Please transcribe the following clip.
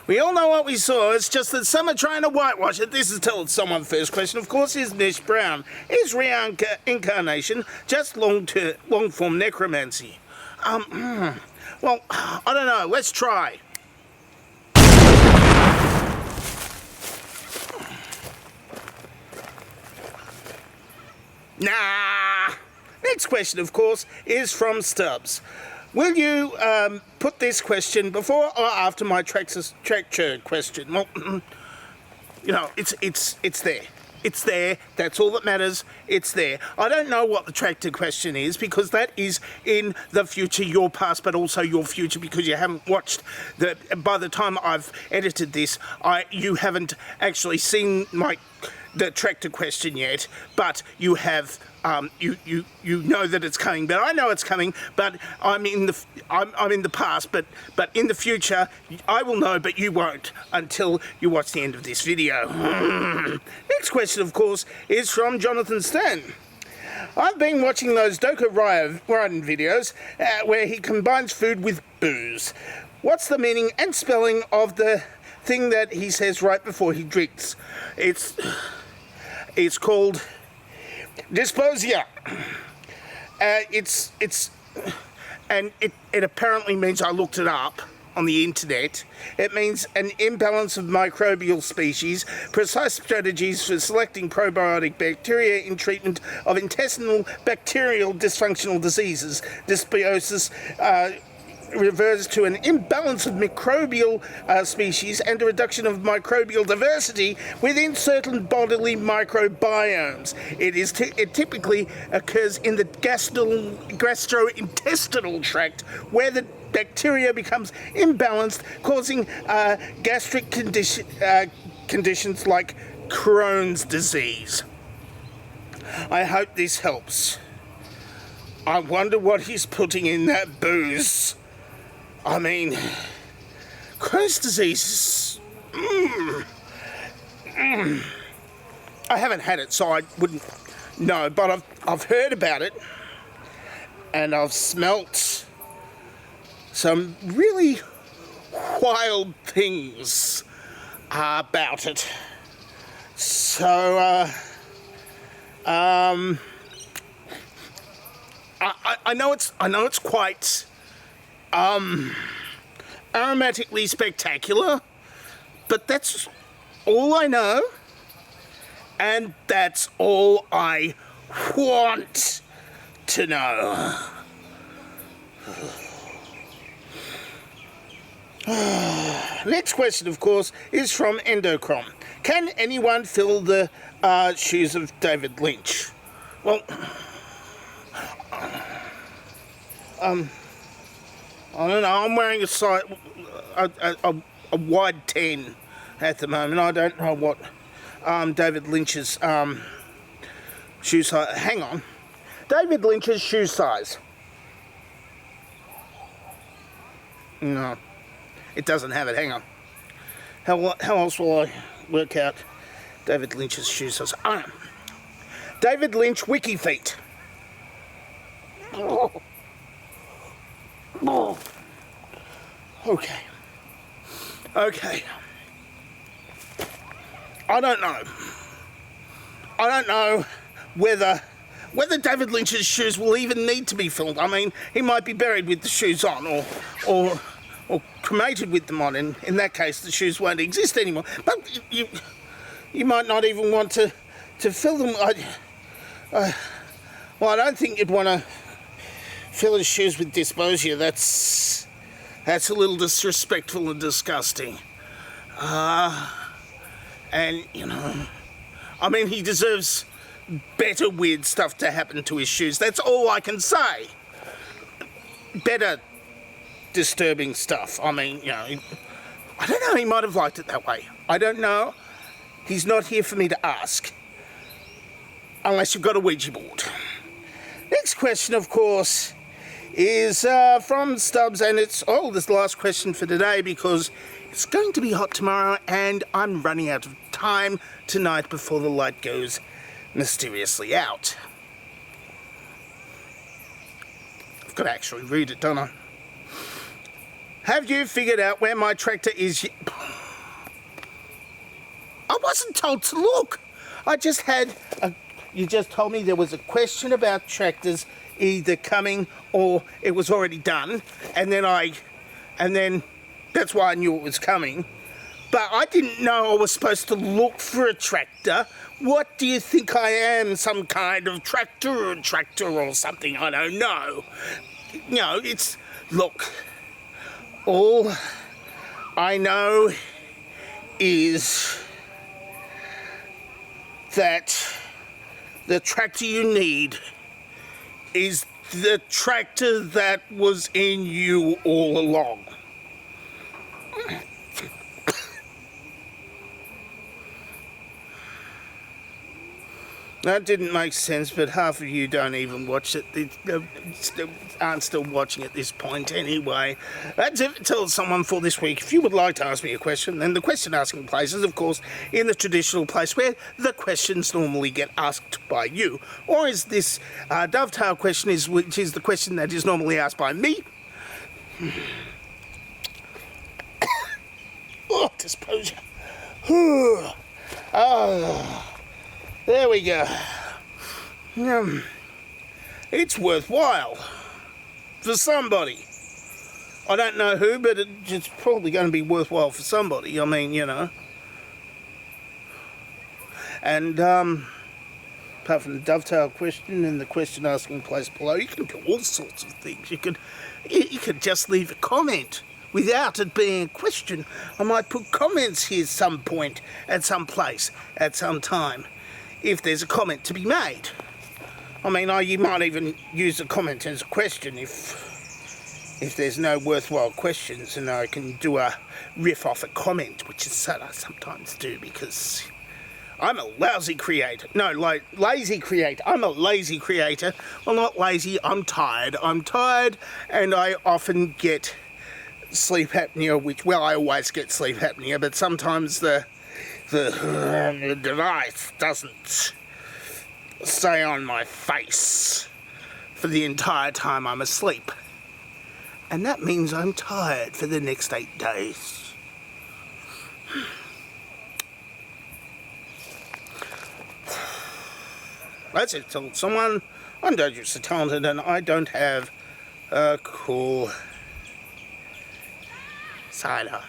We all know what we saw, it's just that some are trying to whitewash it. This is Tell It Someone First question, of course, is Nish Brown. Is reincarnation just long-form necromancy? Well, I don't know, let's try. Nah! Next question, of course, is from Stubbs. Will you put this question before or after my tractor question? Well, you know, it's there. It's there. That's all that matters. It's there. I don't know what the tractor question is because that is in the future, your past, but also your future because you haven't watched the. By the time I've edited this, you haven't actually seen the tractor question yet, but you have. You know that it's coming, but I know it's coming. But I'm in the past, but in the future I will know, but you won't until you watch the end of this video. Next question, of course, is from Jonathan Stern. I've been watching those Doko Ryan videos where he combines food with booze. What's the meaning and spelling of the thing that he says right before he drinks? It's called disposa. It apparently means, I looked it up on the internet, it means an imbalance of microbial species, precise strategies for selecting probiotic bacteria in treatment of intestinal bacterial dysfunctional diseases. Dysbiosis refers to an imbalance of microbial species and a reduction of microbial diversity within certain bodily microbiomes. It typically occurs in the gastrointestinal tract where the bacteria becomes imbalanced, causing gastric conditions like Crohn's disease. I hope this helps. I wonder what he's putting in that booze. I mean, Crohn's disease is... I haven't had it, so I wouldn't know, but I've heard about it, and I've smelt some really wild things about it. So, I know it's quite aromatically spectacular, but that's all I know, and that's all I want to know. Next question, of course, is from Endochrom. Can anyone fill the shoes of David Lynch? Well, I don't know, I'm wearing a wide 10 at the moment. I don't know what David Lynch's shoe size... Hang on. David Lynch's shoe size. No, it doesn't have it. Hang on. How else will I work out David Lynch's shoe size? David Lynch Wiki Feet. Okay. I don't know whether David Lynch's shoes will even need to be filled. I mean, he might be buried with the shoes on, or cremated with them on. In that case, the shoes won't exist anymore. But you might not even want to fill them. Well, I don't think you'd want to fill his shoes with disposa. That's a little disrespectful and disgusting. And, you know, I mean, he deserves better weird stuff to happen to his shoes. That's all I can say. Better disturbing stuff. I mean, you know, I don't know, he might have liked it that way. I don't know. He's not here for me to ask. Unless you've got a Ouija board. Next question, of course, is from Stubbs, and it's this last question for today because it's going to be hot tomorrow and I'm running out of time tonight before the light goes mysteriously out. I've got to actually read it, don't I? Have you figured out where my tractor is yet? wasn't told to look. I just had you just told me there was a question about tractors either coming or it was already done, and then that's why I knew it was coming. But I didn't know I was supposed to look for a tractor. What do you think I am? Some kind of tractor or something? I don't know. You know, look, all I know is that the tractor you need is the tractor that was in you all along. That didn't make sense, but half of you don't even watch it. Aren't still watching at this point anyway. That's it. Tell someone for this week. If you would like to ask me a question, then the question asking place is, of course, in the traditional place where the questions normally get asked by you. Or is this dovetail question, which is the question that is normally asked by me. Oh, disposa. There we go. It's worthwhile for somebody. I don't know who, but it's probably going to be worthwhile for somebody. I mean, you know. And apart from the dovetail question and the question asking place below, you can do all sorts of things. You could just leave a comment without it being a question. I might put comments here some point, at some place, at some time, if there's a comment to be made. I mean, you might even use a comment as a question if there's no worthwhile questions, and I can do a riff off a comment, which is what I sometimes do because I'm a lousy creator. No, lazy creator. I'm a lazy creator. Well, not lazy, I'm tired. I'm tired, and I often get sleep apnea, I always get sleep apnea, but sometimes the device doesn't stay on my face for the entire time I'm asleep. And that means I'm tired for the next 8 days. That's it. Told someone I'm dangerously talented and I don't have a cool cider.